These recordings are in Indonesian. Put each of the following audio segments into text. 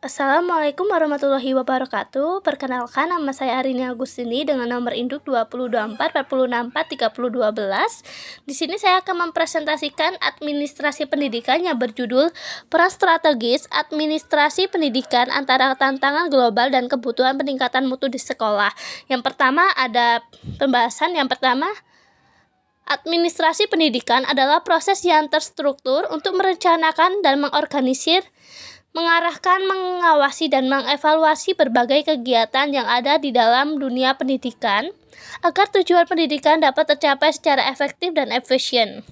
Assalamualaikum warahmatullahi wabarakatuh. Perkenalkan, nama saya Arini Agustini dengan nomor induk 2024 Di sini saya akan mempresentasikan administrasi pendidikan yang berjudul Peran Strategis Administrasi Pendidikan Antara Tantangan Global dan Kebutuhan Peningkatan Mutu di Sekolah. Yang pertama ada pembahasan yang pertama. Administrasi pendidikan adalah proses yang terstruktur untuk merencanakan dan mengorganisir, mengarahkan, mengawasi, dan mengevaluasi berbagai kegiatan yang ada di dalam dunia pendidikan agar tujuan pendidikan dapat tercapai secara efektif dan efisien.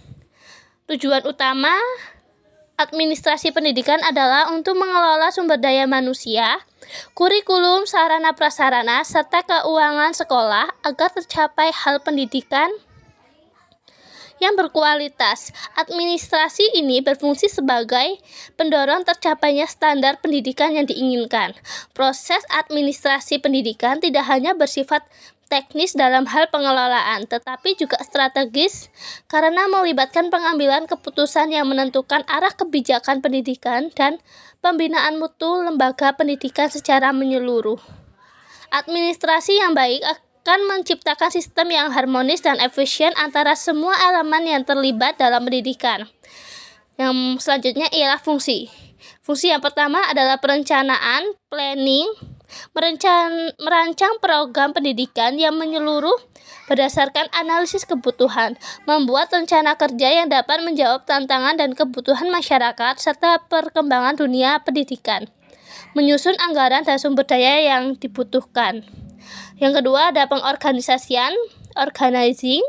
Tujuan utama administrasi pendidikan adalah untuk mengelola sumber daya manusia, kurikulum, sarana prasarana, serta keuangan sekolah agar tercapai hal pendidikan yang berkualitas. Administrasi ini berfungsi sebagai pendorong tercapainya standar pendidikan yang diinginkan. Proses administrasi pendidikan tidak hanya bersifat teknis dalam hal pengelolaan, tetapi juga strategis karena melibatkan pengambilan keputusan yang menentukan arah kebijakan pendidikan dan pembinaan mutu lembaga pendidikan secara menyeluruh. Administrasi yang baik akan menciptakan sistem yang harmonis dan efisien antara semua elemen yang terlibat dalam pendidikan. Yang selanjutnya ialah fungsi. Fungsi yang pertama adalah perencanaan, planning, merancang program pendidikan yang menyeluruh berdasarkan analisis kebutuhan, membuat rencana kerja yang dapat menjawab tantangan dan kebutuhan masyarakat serta perkembangan dunia pendidikan, menyusun anggaran dan sumber daya yang dibutuhkan. Yang kedua ada pengorganisasian, organizing,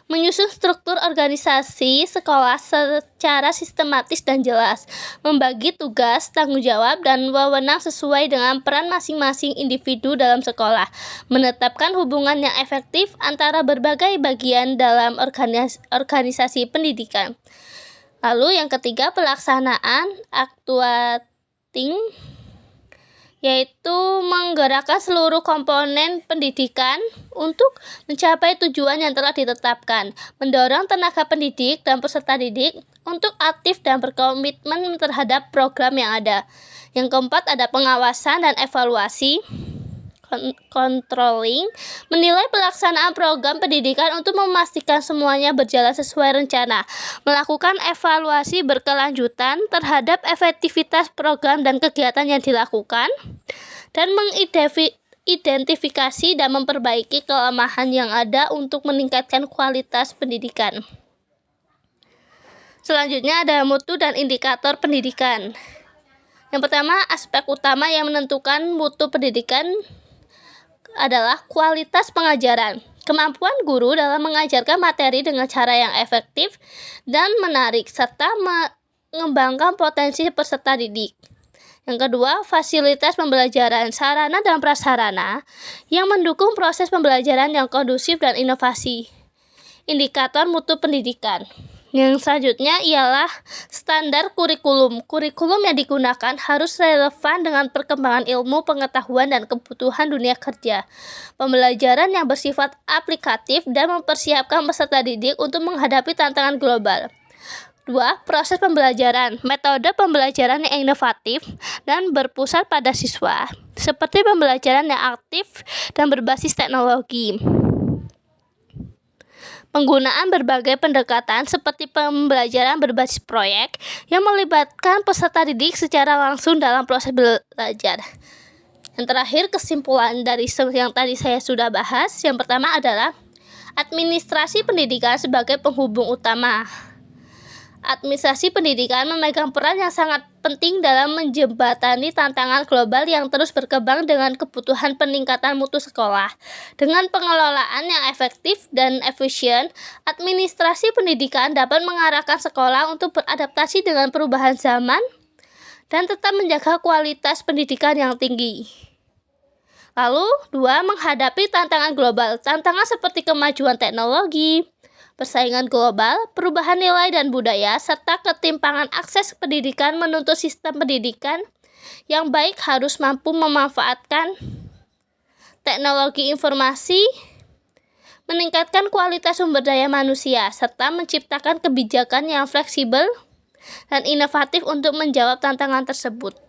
menyusun struktur organisasi sekolah secara sistematis dan jelas, membagi tugas, tanggung jawab, dan wewenang sesuai dengan peran masing-masing individu dalam sekolah, menetapkan hubungan yang efektif antara berbagai bagian dalam organisasi pendidikan. Lalu yang ketiga pelaksanaan, actuating, yaitu menggerakkan seluruh komponen pendidikan untuk mencapai tujuan yang telah ditetapkan, mendorong tenaga pendidik dan peserta didik untuk aktif dan berkomitmen terhadap program yang ada. Yang keempat ada pengawasan dan evaluasi, controlling, menilai pelaksanaan program pendidikan untuk memastikan semuanya berjalan sesuai rencana, melakukan evaluasi berkelanjutan terhadap efektivitas program dan kegiatan yang dilakukan, dan mengidentifikasi dan memperbaiki kelemahan yang ada untuk meningkatkan kualitas pendidikan. Selanjutnya ada mutu dan indikator pendidikan. Yang pertama, aspek utama yang menentukan mutu pendidikan adalah kualitas pengajaran, kemampuan guru dalam mengajarkan materi dengan cara yang efektif dan menarik, serta mengembangkan potensi peserta didik. Yang kedua, fasilitas pembelajaran, sarana dan prasarana yang mendukung proses pembelajaran yang kondusif dan inovasi. Indikator mutu pendidikan. Yang selanjutnya ialah standar kurikulum. Kurikulum yang digunakan harus relevan dengan perkembangan ilmu, pengetahuan, dan kebutuhan dunia kerja. Pembelajaran yang bersifat aplikatif dan mempersiapkan peserta didik untuk menghadapi tantangan global. 2. Proses pembelajaran. Metode pembelajaran yang inovatif dan berpusat pada siswa, seperti pembelajaran yang aktif dan berbasis teknologi. Penggunaan berbagai pendekatan seperti pembelajaran berbasis proyek yang melibatkan peserta didik secara langsung dalam proses belajar. Yang terakhir, kesimpulan dari yang tadi saya sudah bahas. Yang pertama adalah administrasi pendidikan sebagai penghubung utama. Administrasi pendidikan memegang peran yang sangat penting dalam menjembatani tantangan global yang terus berkembang dengan kebutuhan peningkatan mutu sekolah. Dengan pengelolaan yang efektif dan efisien, administrasi pendidikan dapat mengarahkan sekolah untuk beradaptasi dengan perubahan zaman dan tetap menjaga kualitas pendidikan yang tinggi. Lalu, 2. Menghadapi tantangan global. Tantangan seperti kemajuan teknologi, persaingan global, perubahan nilai dan budaya, serta ketimpangan akses pendidikan menuntut sistem pendidikan yang baik harus mampu memanfaatkan teknologi informasi, meningkatkan kualitas sumber daya manusia, serta menciptakan kebijakan yang fleksibel dan inovatif untuk menjawab tantangan tersebut.